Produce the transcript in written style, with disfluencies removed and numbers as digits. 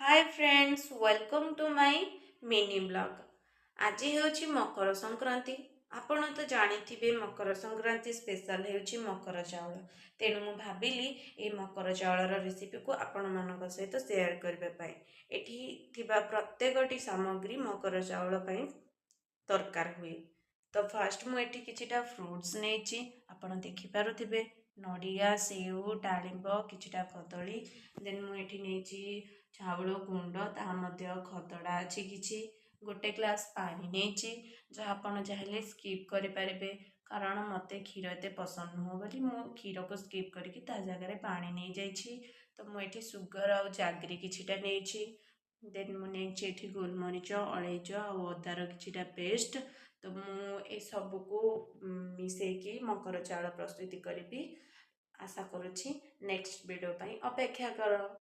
Hi friends welcome to my mini blog. आज ହେଉଛି ମକର ସଂକ୍ରାନ୍ତି। ଆପଣ ତ ଜାଣିଥିବେ ମକର ସଂକ୍ରାନ୍ତି ସ୍ପେଶାଲ ହେଉଛି ମକର ଚାଉଳ। ତେଣୁ ମୁଁ ଭାବିଲି এই ମକର ଚାଉଳର ରେସିପିକୁ ଆପଣମାନଙ୍କ ସହିତ ସେୟାର କରିବା ପାଇଁ। ଏଠି ଥିବା ପ୍ରତ୍ୟେକଟି ସାମଗ୍ରୀ ମକର ଚାଉଳ ପାଇଁ ଦରକାର ହୁଏ। ତ ଫାଷ୍ଟ ମୁଁ ଏଠି କିଛିଟା ଫ୍ରୁଟ୍ସ ନେଇଛି, ଆପଣ ଦେଖିପାରୁଥିବେ ନଡ଼ିଆ, ସେଉ, ଡାଳିମ୍ବ, କିଛିଟା କଦଳୀ। ଦେନ୍ ମୁଁ ଏଠି ନେଇଛି ଚାଉଳ ଗୁଣ୍ଡ, ତାହା ମଧ୍ୟ ଖଦଡ଼ା ଅଛି କିଛି। ଗୋଟେ ଗ୍ଲାସ୍ ପାଣି ନେଇଛି, ଯାହା ଆପଣ ଚାହିଁଲେ ସ୍କିପ୍ କରିପାରିବେ, କାରଣ ମୋତେ କ୍ଷୀର ଏତେ ପସନ୍ଦ ନୁହଁ ବୋଲି ମୁଁ କ୍ଷୀରକୁ ସ୍କିପ୍ କରିକି ତା ଜାଗାରେ ପାଣି ନେଇଯାଇଛି। ତ ମୁଁ ଏଠି ସୁଗର ଆଉ ଜାଗରି କିଛିଟା ନେଇଛି। ଦେନ୍ ମୁଁ ନେଇଛି ଏଠି ଗୋଲମରିଚ, ଅଳେଇଚ ଆଉ ଅଦାର କିଛିଟା ପେଷ୍ଟ। ତ ମୁଁ ଏସବୁକୁ ମିଶେଇକି ମକର ଚାଉଳ ପ୍ରସ୍ତୁତି କରିବି। ଆଶା କରୁଛି ନେକ୍ସଟ ଭିଡ଼ିଓ ପାଇଁ ଅପେକ୍ଷା କର।